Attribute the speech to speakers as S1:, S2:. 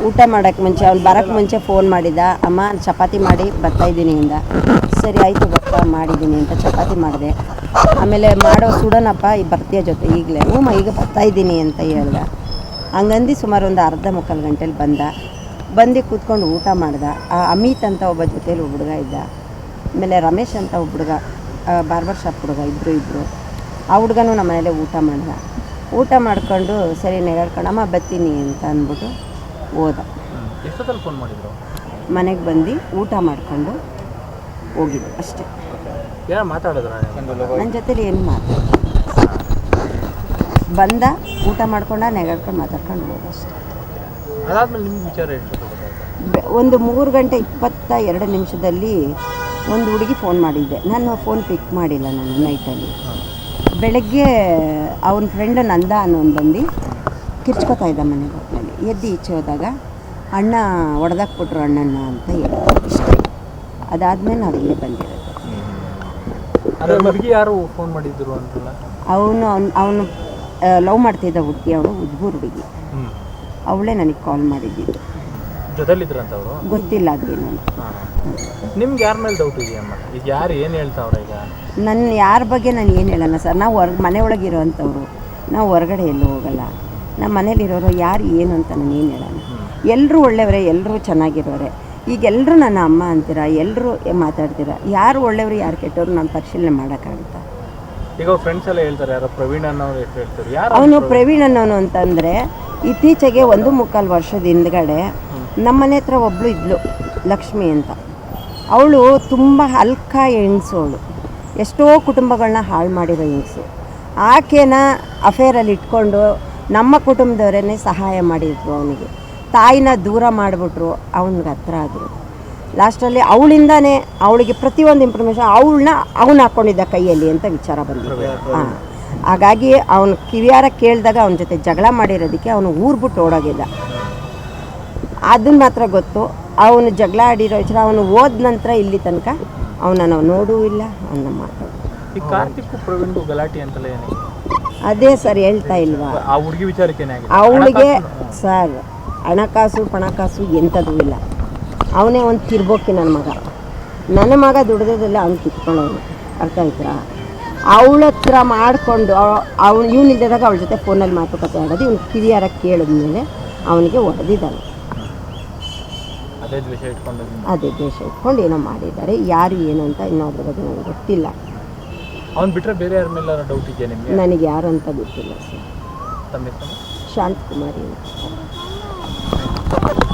S1: ಊಟ ಮಾಡೋಕ್ಕೆ ಮುಂಚೆ ಅವ್ನು ಬರೋಕ್ಕೆ ಮುಂಚೆ ಫೋನ್ ಮಾಡಿದ, ಅಮ್ಮ ಚಪಾತಿ ಮಾಡಿ ಬರ್ತಾಯಿದ್ದೀನಿ ಇಂದ. ಸರಿ ಆಯಿತು ಬರ್ತಾ ಮಾಡಿದ್ದೀನಿ ಅಂತ ಚಪಾತಿ ಮಾಡಿದೆ. ಆಮೇಲೆ ಮಾಡೋ ಸುಡೋಣಪ್ಪ ಈ ಬರ್ತೀಯ ಜೊತೆ ಈಗಲೇ, ಈಗ ಬರ್ತಾಯಿದ್ದೀನಿ ಅಂತ ಹೇಳ್ದ. ಹಂಗಂದು ಸುಮಾರು ಒಂದು ಅರ್ಧ ಮುಕ್ಕಾಲು ಗಂಟೆಲಿ ಬಂದು ಕೂತ್ಕೊಂಡು ಊಟ ಮಾಡ್ದ. ಆ ಅಮಿತ್ ಅಂತ ಒಬ್ಬ ಜೊತೇಲಿ ಹುಡುಗ ಇದ್ದ, ಆಮೇಲೆ ರಮೇಶ್ ಅಂತ ಒಬ್ಬ ಹುಡುಗ, ಬಾರ್ಬರ್ ಶಾಪ್ ಹುಡುಗ, ಇಬ್ಬರು ಆ ಹುಡುಗನೂ ನಮ್ಮ ಮನೇಲೆ ಊಟ ಮಾಡ್ಕೊಂಡು ಸರಿ ನೆಗಾಡ್ಕೊಂಡಮ್ಮ ಬರ್ತೀನಿ ಅಂತ ಅಂದ್ಬಿಟ್ಟು ಹೋದ.
S2: ಎಷ್ಟೊತ್ತಲ್ಲಿ ಫೋನ್ ಮಾಡಿದ್ರು?
S1: ಮನೆಗೆ ಬಂದು ಊಟ ಮಾಡ್ಕೊಂಡು ಹೋಗಿದ್ದು ಅಷ್ಟೇ.
S2: ಯಾರು ಮಾತಾಡಿದ್ರ
S1: ನನ್ನ ಜೊತೆಲಿ ಏನು ಬಂದ, ಊಟ ಮಾಡ್ಕೊಂಡ, ನೆಗಾಡ್ಕೊಂಡು ಮಾತಾಡ್ಕೊಂಡು ಹೋದ ಅಷ್ಟೇ.
S2: ಅದಾದ್ಮೇಲೆ ನಿಮ್ಮ ವಿಚಾರ
S1: ಒಂದು 3:22 ಒಂದು ಹುಡುಗಿ ಫೋನ್ ಮಾಡಿದ್ದೆ. ನಾನು ಫೋನ್ ಪಿಕ್ ಮಾಡಿಲ್ಲ ನಾನು ನೈಟಲ್ಲಿ. ಬೆಳಗ್ಗೆ ಅವನ ಫ್ರೆಂಡ್ ನಂದ ಅನ್ನೋನು ಬಂದು ಕಿರ್ಚ್ಕೊತಾ ಇದ್ದ ಮನೆಗೆ ಹೊತ್ತಲ್ಲಿ. ಎದ್ದು ಈಚೆ ಹೋದಾಗ ಅಣ್ಣ ಹೊಡೆದಾಕ್ಬಿಟ್ರು ಅಣ್ಣನ ಅಂತ ಹೇಳಿದ್ರು ಇಷ್ಟೇ. ಅದಾದಮೇಲೆ ನಾವು ಇಲ್ಲೇ ಬಂದಿರೋದು.
S2: ಹುಡುಗಿ ಯಾರು ಫೋನ್ ಮಾಡಿದ್ರು ಅಂತಲ್ಲ?
S1: ಅವನು ಲವ್ ಮಾಡ್ತಿದ್ದ ಹುಡುಗಿ, ಅವಳು ಉದ್ಬೂರು ಹುಡುಗಿ, ಅವಳೇ ನನಗೆ ಕಾಲ್ ಮಾಡಿದ್ದಿದ್ದು.
S2: ಜೊತೆಲಿದ್ರಂತ ಅವರು? ಗೊತ್ತಿಲ್ಲ
S1: ಅದೇನು.
S2: ನಿಮ್ಗೆ ಯಾರ ಮೇಲೆ ಡೌಟ್ ಇದೆಯಮ್ಮ? ಈಗ ಯಾರು ಏನು ಹೇಳ್ತಾವ್ರ? ಈಗ
S1: ನನ್ನ ಯಾರ ಬಗ್ಗೆ ನಾನು ಏನು ಹೇಳಲ್ಲ ಸರ್. ನಾವು ಮನೆ ಒಳಗೆ ಇರೋವಂಥವ್ರು, ನಾವು ಹೊರಗಡೆ ಎಲ್ಲೂ ಹೋಗಲ್ಲ. ನಮ್ಮ ಮನೇಲಿರೋರು ಯಾರು ಏನು ಅಂತ ನಾನು ಏನು ಹೇಳಲ್ಲ. ಎಲ್ಲರೂ ಒಳ್ಳೆಯವರೇ, ಎಲ್ಲರೂ ಚೆನ್ನಾಗಿರೋರೆ. ಈಗ ಎಲ್ಲರೂ ನನ್ನ ಅಮ್ಮ ಅಂತೀರ, ಎಲ್ಲರೂ ಮಾತಾಡ್ತೀರ. ಯಾರು ಒಳ್ಳೆಯವರು ಯಾರು ಕೆಟ್ಟವರು ನಾನು ಪರಿಶೀಲನೆ ಮಾಡೋಕ್ಕಾಗುತ್ತಾ?
S2: ಈಗ ಅವ್ರ ಫ್ರೆಂಡ್ಸ್ ಎಲ್ಲ ಹೇಳ್ತಾರೆ, ಯಾರೋ ಪ್ರವೀಣ್ ಅನ್ನೋರು ಎಷ್ಟು ಹೇಳ್ತಾರೆ.
S1: ಅವನು ಪ್ರವೀಣ್ ಅನ್ನೋನು ಅಂತಂದರೆ ಇತ್ತೀಚೆಗೆ 1.25 ವರ್ಷದ ಹಿಂದ್ಗಡೆ ನಮ್ಮ ಮನೆ ಹತ್ರ ಒಬ್ಬಳು ಇದ್ಲು, ಲಕ್ಷ್ಮಿ ಅಂತ. ಅವಳು ತುಂಬ ಹಲ್ಕ ಹೆಂಗಸು. ಅವಳು ಎಷ್ಟೋ ಕುಟುಂಬಗಳನ್ನ ಹಾಳು ಮಾಡಿರೋ ಹೆಂಗಸು. ಆಕೆನ ಅಫೇರಲ್ಲಿ ಇಟ್ಕೊಂಡು ನಮ್ಮ ಕುಟುಂಬದವರೇ ಸಹಾಯ ಮಾಡಿದ್ರು ಅವನಿಗೆ. ತಾಯಿನ ದೂರ ಮಾಡಿಬಿಟ್ರು, ಅವನಿಗೆ ಹತ್ರ ಆದರು. ಲಾಸ್ಟಲ್ಲಿ ಅವಳಿಂದಾನೇ ಅವಳಿಗೆ ಪ್ರತಿಯೊಂದು ಇನ್ಫಾರ್ಮೇಷನ್ ಅವನು ಹಾಕ್ಕೊಂಡಿದ್ದ ಕೈಯಲ್ಲಿ ಅಂತ ವಿಚಾರ ಬಂದಿದೆ. ಹಾಗಾಗಿ ಅವನು ಕಿವಿಯಾರ ಕೇಳಿದಾಗ ಅವನ ಜೊತೆ ಜಗಳ ಮಾಡಿರೋದಕ್ಕೆ ಅವನು ಊರು ಓಡೋಗಿದ್ದ. ಅದನ್ನು ಮಾತ್ರ ಗೊತ್ತು. ಅವನು ಜಗಳ ಆಡಿರೋ ವಿಚಾರ ಅವನು ಹೋದ ನಂತರ ಇಲ್ಲಿ ತನಕ ಅವನ ನಾವು ನೋಡೂ ಇಲ್ಲ, ಅವನ್ನ ಮಾತಾಡೋದು.
S2: ಈ ಕಾರ್ತಿಕ್ ಪ್ರವೀಣ್ಗೂ ಗಲಾಟೆ ಅಂತಲೇ ಏನೇ?
S1: ಅದೇ ಸರ್ ಹೇಳ್ತಾ ಇಲ್ವಾ,
S2: ಆ ಹುಡುಗಿ ವಿಚಾರಕ್ಕೆ
S1: ಅವಳಿಗೆ ಸರ್ ಹಣಕಾಸು ಎಂಥದ್ದು ಇಲ್ಲ. ಅವನೇ ಒಂದು ತಿರ್ಬೋಕಿ ನನ್ನ ಮಗ ದುಡ್ದದಲ್ಲ ಅವ್ನು ಕಿತ್ಕೊಳ್ಳೋನು. ಅರ್ಥ ಆಯ್ತಾ? ಅವಳ ಹತ್ರ ಮಾಡಿಕೊಂಡು ಇವನಿದ್ದಾಗ ಅವಳ ಜೊತೆ ಫೋನಲ್ಲಿ ಮಾತುಕತೆ ಆಡೋದು. ಇವ್ನು ಕಿವಿಯಾರ ಕೇಳಿದ್ಮೇಲೆ ಅವನಿಗೆ ಹೊಡೆದಿದ್ದಾನೆ. ಅದೇ ದ್ವೇಷ ಇಟ್ಕೊಂಡು ಏನೋ ಮಾಡಿದ್ದಾರೆ. ಯಾರು ಏನು ಅಂತ ಇನ್ನೊಬ್ಬರ ಬಗ್ಗೆ ನನಗೆ ಗೊತ್ತಿಲ್ಲ.
S2: ಅವ್ನು ಬಿಟ್ಟರೆ ಬೇರೆ ಯಾರ ಮೇಲೆ ಡೌಟ್ ಇದೆಯಾ ನಿಮಗೆ?
S1: ನನಗೆ ಯಾರು ಅಂತ ಗೊತ್ತಿಲ್ಲ ಸರ್.
S2: ತಮ್ಮ ಹೆಸರು?
S1: ಶಾಂತಕುಮಾರಿ ಅಂತ.